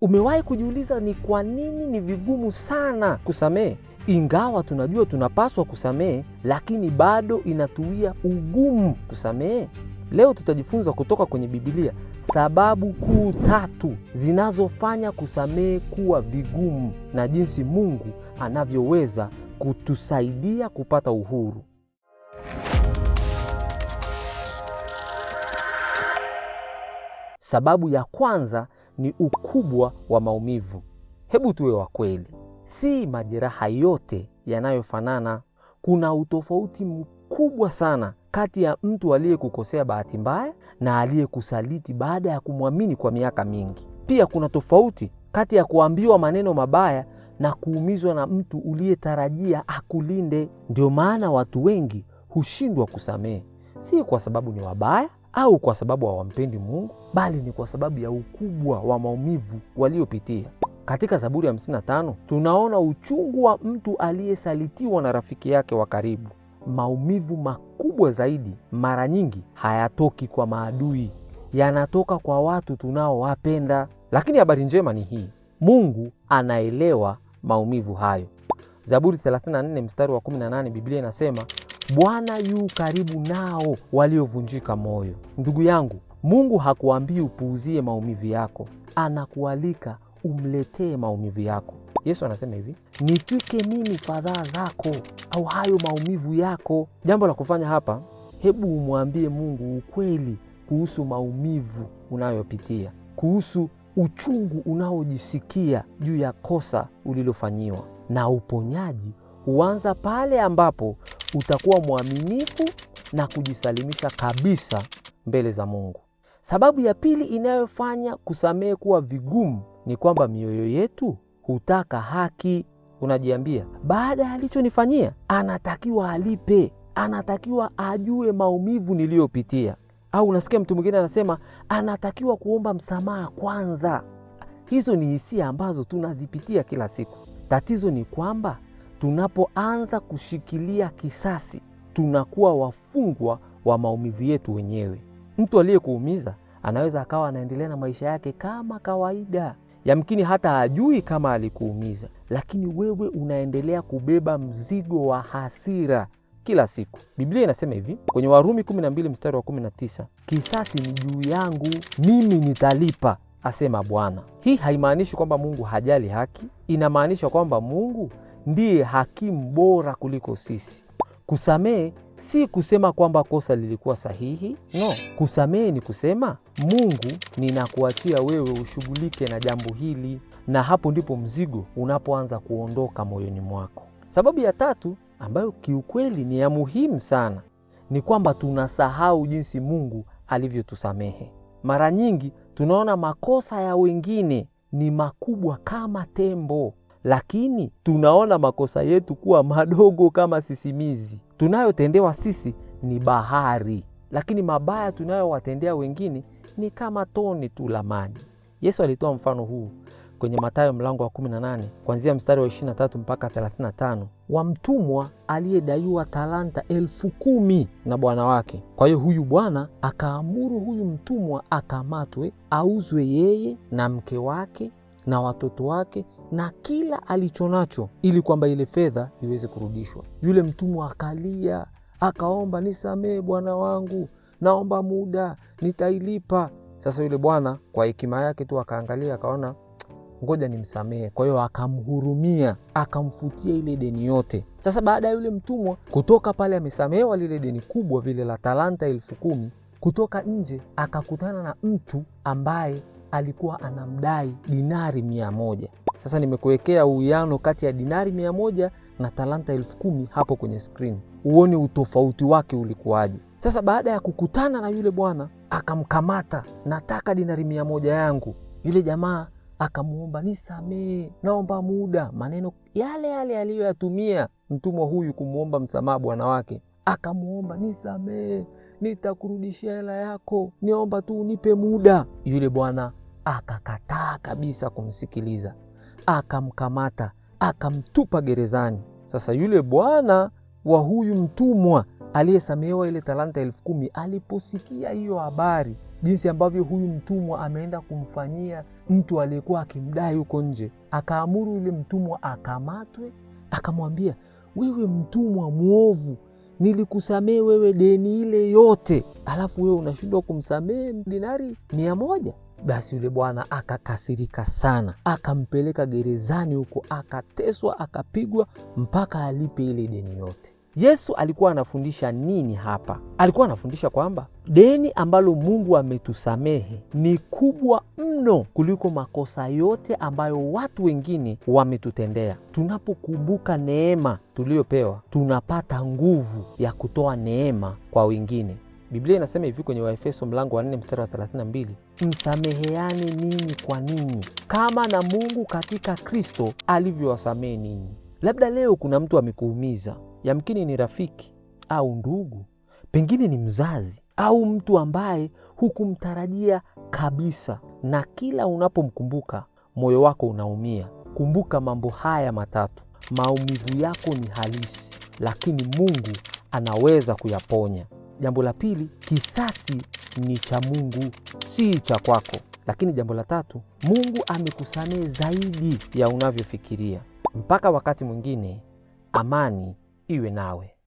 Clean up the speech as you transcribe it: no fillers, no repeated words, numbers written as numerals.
Umewahi kujiuliza ni kwa nini ni vigumu sana kusamehe? Ingawa tunajua tunapaswa kusamehe, lakini bado inatuia ugumu kusamehe. Leo tutajifunza kutoka kwenye Biblia sababu kuu 3 zinazofanya kusamehe kuwa vigumu na jinsi Mungu anavyoweza kutusaidia kupata uhuru. Sababu ya kwanza ni ukubwa wa maumivu. Hebu tuwe wa kweli, si majeraha yote yanayofanana. Kuna utofauti mkubwa sana kati ya mtu aliyekukosea bahati mbaya na aliyekusaliti baada ya kumwamini kwa miaka mingi. Pia kuna tofauti kati ya kuambiwa maneno mabaya na kuumizwa na mtu uliyetarajia akulinde. Ndio maana watu wengi hushindwa kusamehe, si kwa sababu ni wabaya au kwa sababu hawampendi Mungu, bali ni kwa sababu ya ukubwa wa maumivu waliopitia. Katika Zaburi ya 55 tunaona uchungu wa mtu aliyesalitiwa na rafiki yake wa karibu. Maumivu makubwa zaidi mara nyingi hayatoki kwa maadui, yanatoka kwa watu tunaowapenda. Lakini habari njema ni hii: Mungu anaelewa maumivu hayo. Zaburi 34 mstari wa 18, Biblia inasema, Bwana yu karibu nao waliovunjika moyo. Ndugu yangu, Mungu hakuambii upuuzie maumivu yako, anakualika umletee maumivu yako. Yesu anasema hivi, nitwike mimi fadhaa zako, au hayo maumivu yako. Jambo la kufanya hapa, hebu umwambie Mungu ukweli kuhusu maumivu unayopitia, kuhusu uchungu unaojisikia juu ya kosa ulilofanyiwa. Na uponyaji huanza pale ambapo utakuwa mwaminifu na kujisalimisha kabisa mbele za Mungu. Sababu ya pili inayofanya kusamehe kuwa vigumu ni kwamba mioyo yetu hutaka haki. Unajiambia, baada ya alichonifanyia anatakiwa alipe, anatakiwa ajue maumivu niliyopitia. Au unasikia mtu mwingine anasema anatakiwa kuomba msamaha kwanza. Hizo ni hisia ambazo tunazipitia kila siku. Tatizo ni kwamba tunapoanza kushikilia kisasi, tunakuwa wafungwa wa maumivu yetu wenyewe. Mtu aliyekuumiza anaweza akawa anaendelea na maisha yake kama kawaida, yamkini hata hajui kama alikuumiza, lakini wewe unaendelea kubeba mzigo wa hasira kila siku. Biblia inasema hivi kwenye Warumi 12 mstari wa 19, kisasi ni juu yangu, mimi nitalipa, asema Bwana. Hii haimaanishi kwamba Mungu hajali haki, inamaanisha kwamba Mungu ndiye hakimu bora kuliko sisi. Kusamehe si kusema kwamba kosa lilikuwa sahihi. No, kusamehe ni kusema, Mungu, ninakuachia wewe ushughulike na jambo hili, na hapo ndipo mzigo unapoanza kuondoka moyoni mwako. Sababu ya tatu, ambayo kiukweli ni ya muhimu sana, ni kwamba tunasahau jinsi Mungu alivyotusamehe. Mara nyingi tunaona makosa ya wengine ni makubwa kama tembo, lakini tunaona makosa yetu kuwa madogo kama sisimizi. Tunayotendewa sisi ni bahari, lakini mabaya tunayowatendea wengine ni kama tone tu la maji. Yesu alitoa mfano huu kwenye Mathayo mlango wa 18 kuanzia mstari wa 23 mpaka 35, wa mtumwa aliyedaiwa talanta 10,000 na bwana wake. Kwa hiyo huyu bwana akaamuru huyu mtumwa akamatwe, auzwe yeye na mke wake na watoto wake na kila alichonacho, ili kwamba ile fedha iweze kurudishwa. Yule mtumwa akalia, akaomba, nisamehe bwana wangu, naomba muda, nitailipa. Sasa yule bwana kwa hekima yake tu akaangalia, akaona ngoja nimsamehe. Kwa hiyo akamhurumia, akamfutia ile deni yote. Sasa baada ya yule mtumwa kutoka pale amesamehewa lile deni kubwa vile la talanta 10,000, kutoka nje akakutana na mtu ambaye alikuwa anamdai dinari 100. Sasa nimekuwekea uwiano kati ya dinari 100 na talanta 10,000 hapo kwenye screen, uone utofauti wake ulikuwaje. Sasa baada ya kukutana na yule bwana akamkamata, nataka dinari 100 yangu. Yule jamaa akamuomba, nisamehe, naomba muda. Maneno yale yale aliyoyatumia mtumwa huyu kumuomba msamaha bwana wake. Akamuomba, nisamehe, nitakurudishia hela yako, niomba tu unipe muda. Yule bwana akakataa kabisa kumsikiliza, akamkamata, akamtupa gerezani. Sasa yule bwana wa huyu mtumwa aliyesamehewa ile talanta 10,000 aliposikia hiyo habari, jinsi ambavyo huyu mtumwa ameenda kumfanyia mtu aliyekuwa akimdai huko nje. Akaamuru yule mtumwa akamatwe, akamwambia, wewe mtumwa mwovu, nilikusamehe wewe deni ile yote, alafu wewe unashindwa kumsamehe dinari 100? Basi yule bwana akakasirika sana, akampeleka gerezani huko, akateswa, akapigwa mpaka alipe ile deni yote. Yesu alikuwa anafundisha nini hapa? Alikuwa anafundisha kwamba deni ambalo Mungu ametusamehe ni kubwa mno kuliko makosa yote ambayo watu wengine wametutendea. Tunapokumbuka neema tuliyopewa, tunapata nguvu ya kutoa neema kwa wengine. Biblia inasema hivi kwenye Waefeso mlango wa 4 mstari wa 32, msameheane ninyi kwa ninyi kama na Mungu katika Kristo alivyowasamehe ninyi. Labda leo kuna mtu amekuumiza, yamkini ni rafiki au ndugu, pengine ni mzazi au mtu ambaye hukumtarajia kabisa, na kila unapomkumbuka moyo wako unaumia. Kumbuka mambo haya matatu: maumivu yako ni halisi, lakini Mungu anaweza kuyaponya. Jambo la pili, kisasi ni cha Mungu, si cha kwako. Lakini jambo la tatu, Mungu amekusamehe zaidi ya unavyofikiria. Mpaka wakati mwingine, amani iwe nawe.